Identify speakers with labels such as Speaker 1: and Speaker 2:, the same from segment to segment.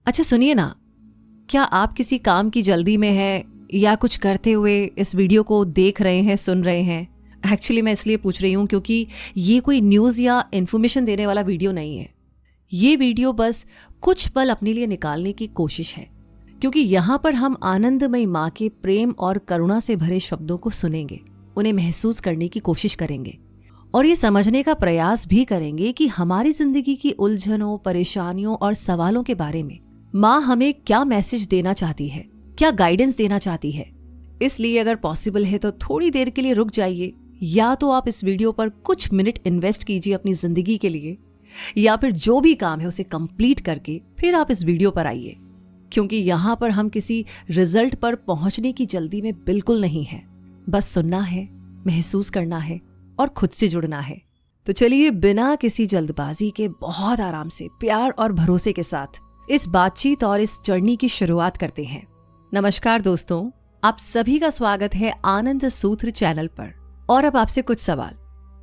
Speaker 1: अच्छा सुनिए ना, क्या आप किसी काम की जल्दी में हैं या कुछ करते हुए इस वीडियो को देख रहे हैं, सुन रहे हैं? एक्चुअली मैं इसलिए पूछ रही हूँ क्योंकि ये कोई न्यूज़ या इन्फॉर्मेशन देने वाला वीडियो नहीं है। ये वीडियो बस कुछ पल अपने लिए निकालने की कोशिश है, क्योंकि यहाँ पर हम आनंदमयी माँ के प्रेम और करुणा से भरे शब्दों को सुनेंगे, उन्हें महसूस करने की कोशिश करेंगे और ये समझने का प्रयास भी करेंगे कि हमारी जिंदगी की उलझनों, परेशानियों और सवालों के बारे में माँ हमें क्या मैसेज देना चाहती है, क्या गाइडेंस देना चाहती है। इसलिए अगर पॉसिबल है तो थोड़ी देर के लिए रुक जाइए, या तो आप इस वीडियो पर कुछ मिनट इन्वेस्ट कीजिए अपनी जिंदगी के लिए, या फिर जो भी काम है उसे कंप्लीट करके फिर आप इस वीडियो पर आइए, क्योंकि यहाँ पर हम किसी रिजल्ट पर पहुंचने की जल्दी में बिल्कुल नहीं है। बस सुनना है, महसूस करना है और खुद से जुड़ना है। तो चलिए बिना किसी जल्दबाजी के बहुत आराम से, प्यार और भरोसे के साथ इस बातचीत और इस जर्नी की शुरुआत करते हैं। नमस्कार दोस्तों, आप सभी का स्वागत है आनंद सूत्र चैनल पर। और अब आपसे कुछ सवाल।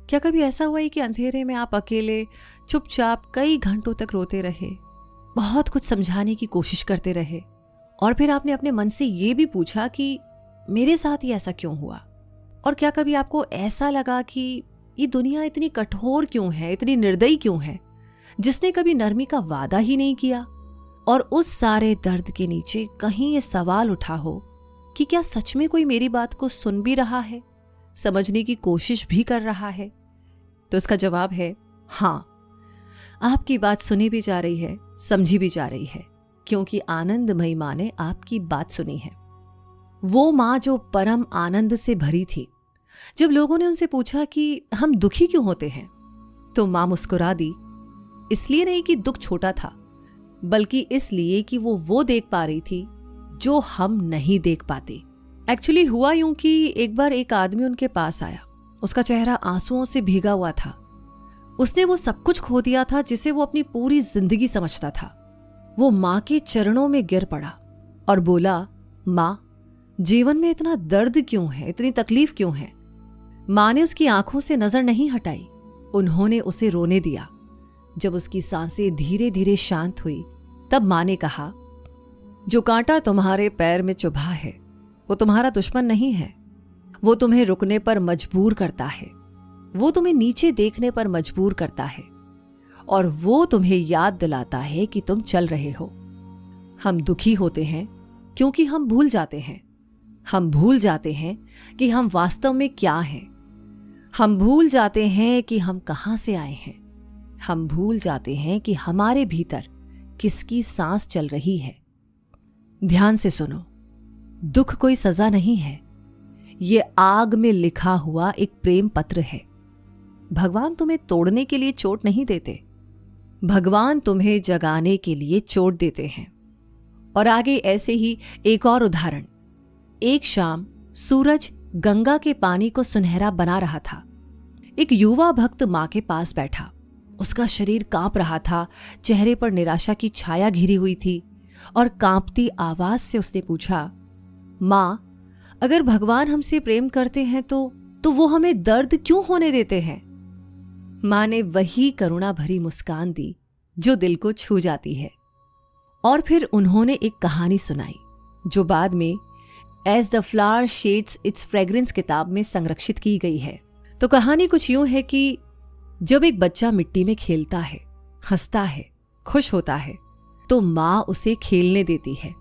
Speaker 1: क्या कभी ऐसा हुआ है कि अंधेरे में आप अकेले चुपचाप कई घंटों तक रोते रहे, बहुत कुछ समझाने की कोशिश करते रहे, और फिर आपने अपने मन से ये भी पूछा कि मेरे साथ ही ऐसा क्यों हुआ? और क्या कभी आपको ऐसा लगा कि ये दुनिया इतनी कठोर क्यों है, इतनी निर्दयी क्यों है, जिसने कभी नरमी का वादा ही नहीं किया? और उस सारे दर्द के नीचे कहीं ये सवाल उठा हो कि क्या सच में कोई मेरी बात को सुन भी रहा है, समझने की कोशिश भी कर रहा है? तो इसका जवाब है हाँ, आपकी बात सुनी भी जा रही है, समझी भी जा रही है, क्योंकि आनंदमयी माँ ने आपकी बात सुनी है। वो माँ जो परम आनंद से भरी थी। जब लोगों ने उनसे पूछा कि हम दुखी क्यों होते हैं, तो माँ मुस्कुरा दी। इसलिए नहीं कि दुख छोटा था, बल्कि इसलिए कि वो देख पा रही थी जो हम नहीं देख पाते। एक्चुअली हुआ यूं कि एक बार एक आदमी उनके पास आया। उसका चेहरा आंसुओं से भीगा हुआ था। उसने वो सब कुछ खो दिया था जिसे वो अपनी पूरी जिंदगी समझता था। वो माँ के चरणों में गिर पड़ा और बोला, माँ, जीवन में इतना दर्द क्यों है, इतनी तकलीफ क्यों है? माँ ने उसकी आंखों से नजर नहीं हटाई, उन्होंने उसे रोने दिया। जब उसकी सांसें धीरे धीरे शांत हुई, तब माँ ने कहा, जो कांटा तुम्हारे पैर में चुभा है वो तुम्हारा दुश्मन नहीं है। वो तुम्हें रुकने पर मजबूर करता है, वो तुम्हें नीचे देखने पर मजबूर करता है, और वो तुम्हें याद दिलाता है कि तुम चल रहे हो। हम दुखी होते हैं क्योंकि हम भूल जाते हैं। हम भूल जाते हैं कि हम वास्तव में क्या हैं। हम भूल जाते हैं कि हम कहाँ से आए हैं। हम भूल जाते हैं कि हमारे भीतर किसकी सांस चल रही है। ध्यान से सुनो, दुख कोई सजा नहीं है, ये आग में लिखा हुआ एक प्रेम पत्र है। भगवान तुम्हें तोड़ने के लिए चोट नहीं देते, भगवान तुम्हें जगाने के लिए चोट देते हैं। और आगे ऐसे ही एक और उदाहरण। एक शाम सूरज गंगा के पानी को सुनहरा बना रहा था। एक युवा भक्त मां के पास बैठा। उसका शरीर कांप रहा था, चेहरे पर निराशा की छाया घिरी हुई थी, और कांपती आवाज से उसने पूछा, मां, अगर भगवान हमसे प्रेम करते हैं तो वो हमें दर्द क्यों होने देते हैं? मां ने वही करुणा भरी मुस्कान दी जो दिल को छू जाती है। और फिर उन्होंने एक कहानी सुनाई जो बाद में as the flower sheds its fragrance किताब में संरक्षित की गई है। तो कहानी कुछ यूं है कि जब एक बच्चा मिट्टी में खेलता है, हंसता है, खुश होता है, तो माँ उसे खेलने देती है।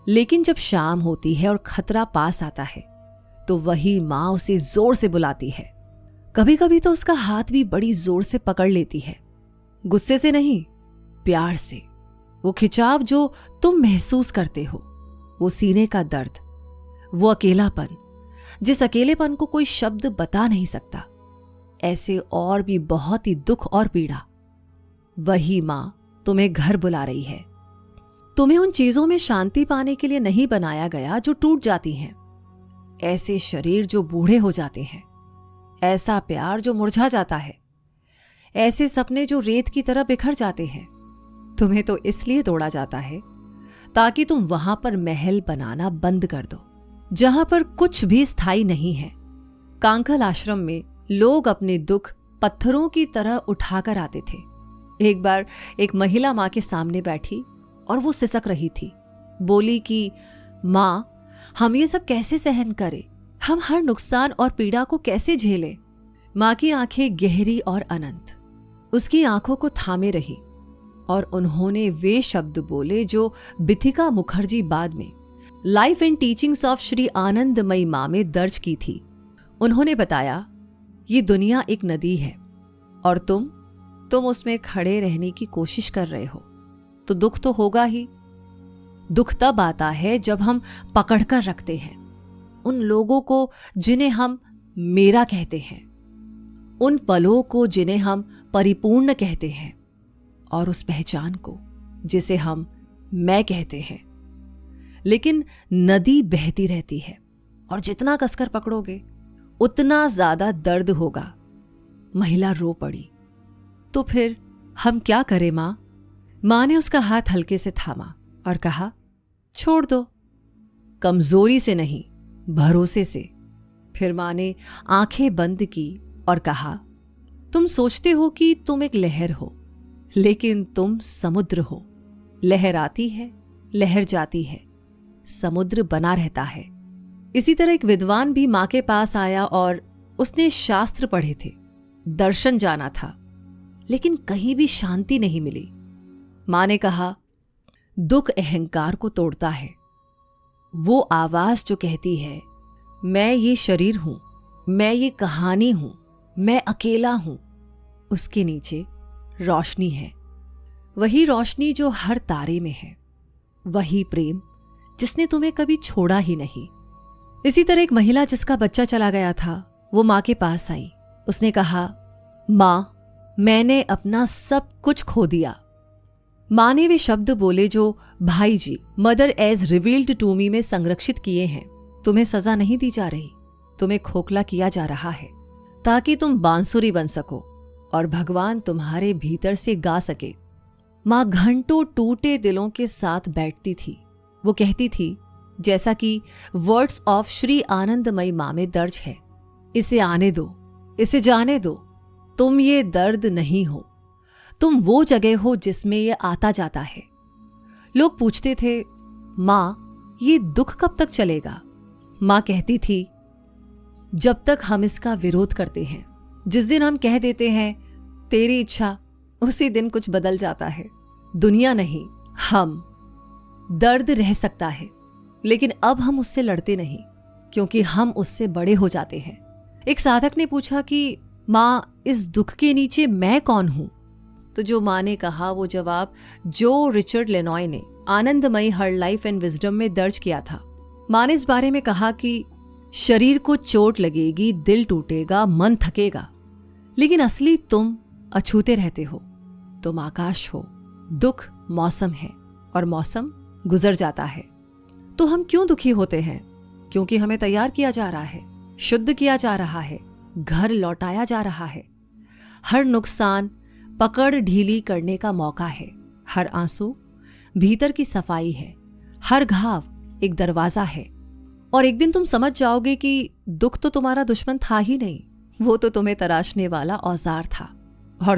Speaker 1: लेकिन जब शाम होती है और खतरा पास आता है, तो वही माँ उसे जोर से बुलाती है। कभी कभी तो उसका हाथ भी बड़ी जोर से पकड़ लेती है, गुस्से से नहीं, प्यार से। वो खिंचाव जो तुम महसूस करते हो, वो सीने का दर्द, वो अकेलापन, जिस अकेलेपन को कोई शब्द बता नहीं सकता, ऐसे और भी बहुत ही दुख और पीड़ा, वही मां तुम्हें घर बुला रही है। तुम्हें उन चीजों में शांति पाने के लिए नहीं बनाया गया जो टूट जाती हैं, ऐसे शरीर जो बूढ़े हो जाते हैं, ऐसा प्यार जो मुरझा जाता है, ऐसे सपने जो रेत की तरह बिखर जाते हैं। तुम्हें तो इसलिए तोड़ा जाता है ताकि तुम वहां पर महल बनाना बंद कर दो, जहां पर कुछ भी स्थायी नहीं है। कांकल आश्रम में लोग अपने दुख पत्थरों की तरह उठाकर आते थे। एक बार एक महिला मां के सामने बैठी और वो सिसक रही थी। बोली कि माँ, हम ये सब कैसे सहन करें? हम हर नुकसान और पीड़ा को कैसे झेलें? माँ की आंखें गहरी और अनंत उसकी आंखों को थामे रही और उन्होंने वे शब्द बोले जो बिथिका मुखर्जी बाद में life and teachings of Sri Anandamayi Ma में दर्ज की थी। उन्होंने बताया, ये दुनिया एक नदी है और तुम उसमें खड़े रहने की कोशिश कर रहे हो, तो दुख तो होगा ही। दुख तब आता है जब हम पकड़कर रखते हैं उन लोगों को जिन्हें हम मेरा कहते हैं, उन पलों को जिन्हें हम परिपूर्ण कहते हैं, और उस पहचान को जिसे हम मैं कहते हैं। लेकिन नदी बहती रहती है और जितना कसकर पकड़ोगे उतना ज्यादा दर्द होगा। महिला रो पड़ी। तो फिर हम क्या करें मां? मां ने उसका हाथ हल्के से थामा और कहा, छोड़ दो। कमजोरी से नहीं, भरोसे से। फिर मां ने आंखें बंद की और कहा, तुम सोचते हो कि तुम एक लहर हो, लेकिन तुम समुद्र हो। लहर आती है, लहर जाती है, समुद्र बना रहता है। इसी तरह एक विद्वान भी मां के पास आया और उसने शास्त्र पढ़े थे, दर्शन जाना था, लेकिन कहीं भी शांति नहीं मिली। मां ने कहा, दुख अहंकार को तोड़ता है। वो आवाज जो कहती है, मैं ये शरीर हूं, मैं ये कहानी हूं, मैं अकेला हूं, उसके नीचे रोशनी है। वही रोशनी जो हर तारे में है, वही प्रेम जिसने तुम्हें कभी छोड़ा ही नहीं। इसी तरह एक महिला जिसका बच्चा चला गया था, वो मां के पास आई। उसने कहा, मां, मैंने अपना सब कुछ खो दिया। मां ने वे शब्द बोले जो Bhai ji mother as revealed to me में संरक्षित किए हैं। तुम्हें सजा नहीं दी जा रही, तुम्हें खोखला किया जा रहा है ताकि तुम बांसुरी बन सको और भगवान तुम्हारे भीतर से गा सके। मां घंटों टूटे दिलों के साथ बैठती थी। वो कहती थी, जैसा कि वर्ड्स ऑफ श्री आनंदमयी मां में दर्ज है, इसे आने दो, इसे जाने दो। तुम ये दर्द नहीं हो, तुम वो जगह हो जिसमें ये आता जाता है। लोग पूछते थे, मां, ये दुख कब तक चलेगा? मां कहती थी, जब तक हम इसका विरोध करते हैं। जिस दिन हम कह देते हैं तेरी इच्छा, उसी दिन कुछ बदल जाता है। दुनिया नहीं, हम। दर्द रह सकता है, लेकिन अब हम उससे लड़ते नहीं, क्योंकि हम उससे बड़े हो जाते हैं। एक साधक ने पूछा कि मां, इस दुख के नीचे मैं कौन हूं? तो जो मां ने कहा वो जवाब जो रिचर्ड लेनॉय ने आनंदमयी हर लाइफ एंड विजडम में दर्ज किया था। मां ने इस बारे में कहा कि शरीर को चोट लगेगी, दिल टूटेगा, मन थकेगा, लेकिन असली तुम अछूते रहते हो। तुम आकाश हो। दुख मौसम है और मौसम गुजर जाता है। तो हम क्यों दुखी होते हैं? क्योंकि हमें तैयार किया जा रहा है, शुद्ध किया जा रहा है, घर लौटाया जा रहा है। हर नुकसान पकड़ ढीली करने का मौका है। हर आंसू भीतर की सफाई है। हर घाव एक दरवाजा है। और एक दिन तुम समझ जाओगे कि दुख तो तुम्हारा दुश्मन था ही नहीं, वो तो तुम्हें तराशने वाला औजार था। और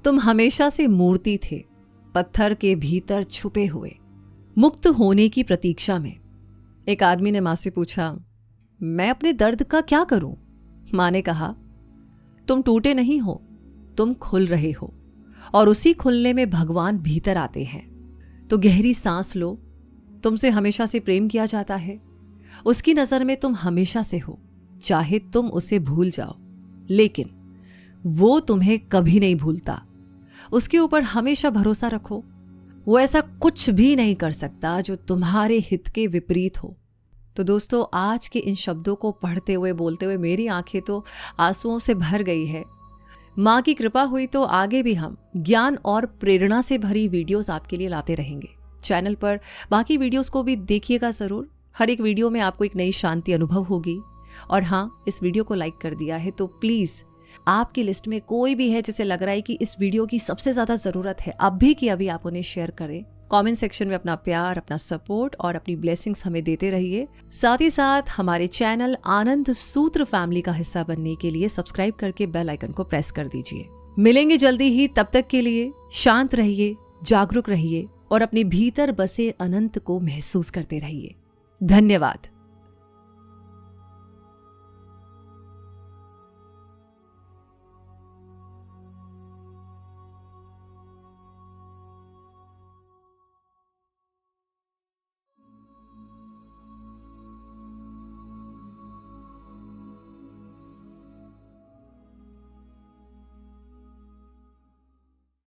Speaker 1: तुम हमेशा से मूर्ति थे, पत्थर के भीतर छुपे हुए, मुक्त होने की प्रतीक्षा में। एक आदमी ने मां से पूछा, मैं अपने दर्द का क्या करूं? मां ने कहा, तुम टूटे नहीं हो, तुम खुल रहे हो, और उसी खुलने में भगवान भीतर आते हैं। तो गहरी सांस लो। तुमसे हमेशा से प्रेम किया जाता है। उसकी नजर में तुम हमेशा से हो, चाहे तुम उसे भूल जाओ, लेकिन वो तुम्हें कभी नहीं भूलता। उसके ऊपर हमेशा भरोसा रखो। वो ऐसा कुछ भी नहीं कर सकता जो तुम्हारे हित के विपरीत हो। तो दोस्तों, आज के इन शब्दों को पढ़ते हुए, बोलते हुए मेरी आंखें तो आंसुओं से भर गई है। मां की कृपा हुई तो आगे भी हम ज्ञान और प्रेरणा से भरी वीडियोस आपके लिए लाते रहेंगे। चैनल पर बाकी वीडियोस को भी देखिएगा जरूर। हर एक वीडियो में आपको एक नई शांति अनुभव होगी। और हाँ, इस वीडियो को लाइक कर दिया है तो प्लीज, आपकी लिस्ट में कोई भी है जिसे लग रहा है कि इस वीडियो की सबसे ज्यादा जरूरत है, अभी की अभी आप उन्हें शेयर करें। कमेंट सेक्शन में अपना प्यार, अपना सपोर्ट और अपनी ब्लेसिंग्स हमें देते रहिए। साथ ही साथ हमारे चैनल आनंद सूत्र फैमिली का हिस्सा बनने के लिए सब्सक्राइब करके बेल आइकन को प्रेस कर दीजिए। मिलेंगे जल्दी ही, तब तक के लिए शांत रहिए, जागरूक रहिए और अपने भीतर बसे अनंत को महसूस करते रहिए। धन्यवाद।